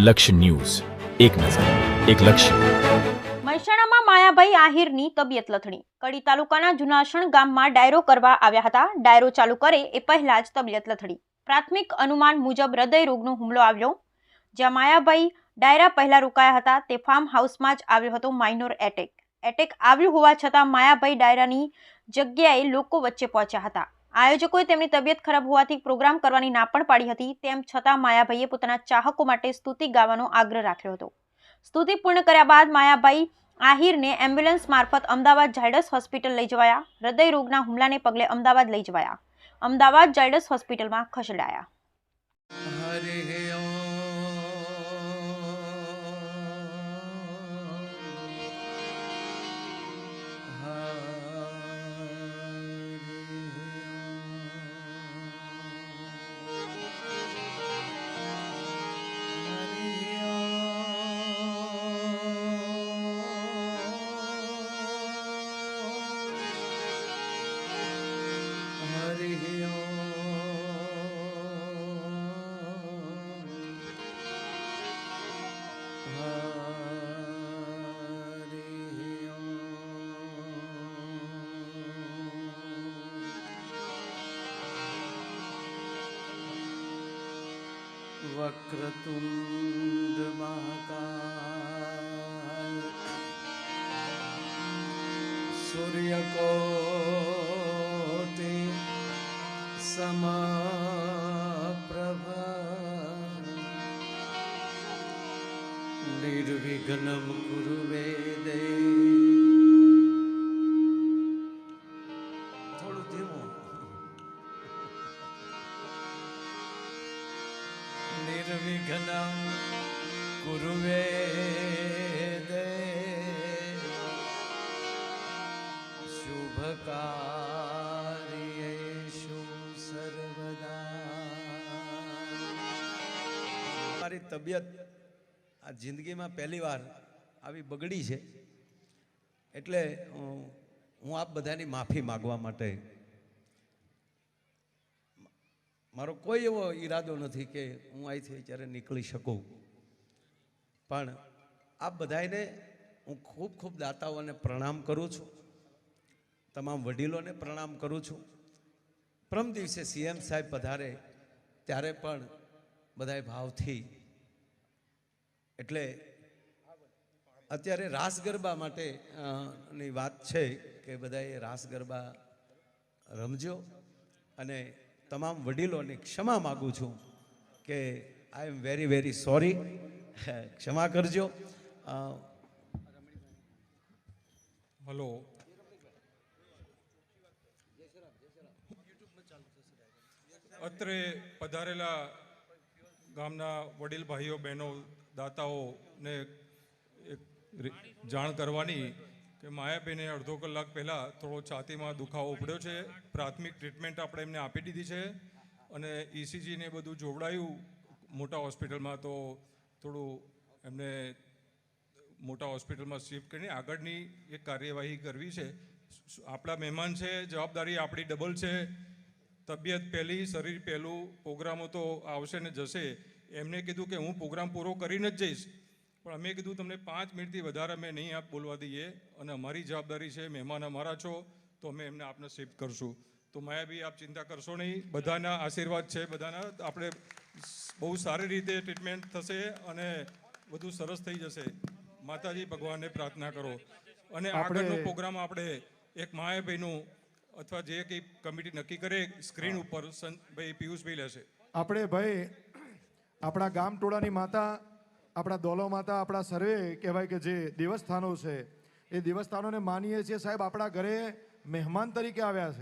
લક્ષ્ય ન્યૂઝ, એક નજર, એક લક્ષ્ય. મહેસાણામાં માયાભાઈ આહિરની તબિયત લથડી. કડી તાલુકાના જુનાસણ ગામમાં ડાયરો કરવા આવ્યા હતા. ડાયરો ચાલુ કરે એ પહેલા જ તબિયત લથડી. પ્રાથમિક અનુમાન મુજબ હૃદય રોગનો હુમલો આવ્યો. જ્યાં માયાભાઈ ડાયરા પહેલા રોકાયા હતા તે ફાર્મ હાઉસમાં જ આવ્યો હતો માઇનોર એટેક. એટેક આવ્યું હોવા છતાં માયાભાઈ ડાયરાની જગ્યાએ લોકો વચ્ચે પહોંચ્યા હતા. આયોજકોએ તેમની તબિયત ખરાબ હોવાથી પ્રોગ્રામ કરવાની ના પણ પાડી હતી. તેમ છતાં માયાભાઈએ પોતાના ચાહકો માટે સ્તુતિ ગાવાનો આગ્રહ રાખ્યો હતો. સ્તુતિ પૂર્ણ કર્યા બાદ માયાભાઈ આહિરને એમ્બ્યુલન્સ મારફત અમદાવાદ ઝાયડસ હોસ્પિટલ લઈ જવાયા. હૃદય રોગના હુમલાને પગલે અમદાવાદ લઈ જવાયા. અમદાવાદ ઝાયડસ હોસ્પિટલમાં ખસેડાયા. वक्रतुंड महाकाय सूर्यकोटि समप्रभ निर्विघ्नं कुरु मे देव. થોડું ધીમું. निर्विघ्नं कुरु मे देव शुभकार्येषु सर्वदा. મારી તબિયત આ જિંદગીમાં પહેલી વાર આવી બગડી છે એટલે હું આપ બધાની માફી માગવા માટે, મારો કોઈ એવો ઈરાદો નથી કે હું અહીંથી અત્યારે નીકળી શકું, પણ આપ બધાને હું ખૂબ ખૂબ દાતાઓને પ્રણામ કરું છું, તમામ વડીલોને પ્રણામ કરું છું. પ્રમ દિવસે સીએમ સાહેબ પધારે ત્યારે પણ બધાએ ભાવથી, એટલે અત્યારે રાસ ગરબા માટે ની વાત છે કે બધાએ રાસ ગરબા રમજો અને તમામ વડીલોને ક્ષમા માગું છું કે આઈ એમ વેરી વેરી સોરી, ક્ષમા કરજો. હલો, અત્રે પધારેલા ગામના વડીલ ભાઈઓ બહેનો દાતાઓને એક જાણ કરવાની કે માયાબેને અડધો કલાક પહેલાં થોડો છાતીમાં દુખાવો ઉપડ્યો છે. પ્રાથમિક ટ્રીટમેન્ટ આપણે એમને આપી દીધી છે અને ઇસીજીને બધું જોવડાયું મોટા હોસ્પિટલમાં, તો થોડું એમને મોટા હોસ્પિટલમાં શિફ્ટ કરીને આગળની એક કાર્યવાહી કરવી છે. આપણા મહેમાન છે, જવાબદારી આપણી ડબલ છે. તબિયત પહેલી, શરીર પહેલું. પ્રોગ્રામો તો આવશે ને જશે. એમને કીધું કે હું પ્રોગ્રામ પૂરો કરીને જ જઈશ, પણ અમે કીધું તમને 5 મિનિટથી વધારે અમે નહીં આપ બોલવા દઈએ અને અમારી જવાબદારી છે, મહેમાન અમારા છો તો અમે એમને આપને શિફ્ટ કરશું. તો માયાભાઈ આપ ચિંતા કરશો નહીં, બધાના આશીર્વાદ છે, બધાના આપણે બહુ સારી રીતે ટ્રીટમેન્ટ થશે અને બધું સરસ થઈ જશે. માતાજી ભગવાનને પ્રાર્થના કરો અને આગળનો પ્રોગ્રામ આપણે એક માયાભાઈનું અથવા જે કંઈ કમિટી નક્કી કરે સ્ક્રીન ઉપર ભાઈ પિયુષભાઈ લેશે. આપણે ભાઈ આપણા ગામ ટોળાની માતા, આપણા દોલો માતા, આપણા સર્વે કહેવાય કે જે દેવસ્થાનો છે એ દેવસ્થાનોને માનીએ છીએ સાહેબ. આપણા ઘરે મહેમાન તરીકે આવ્યા છે.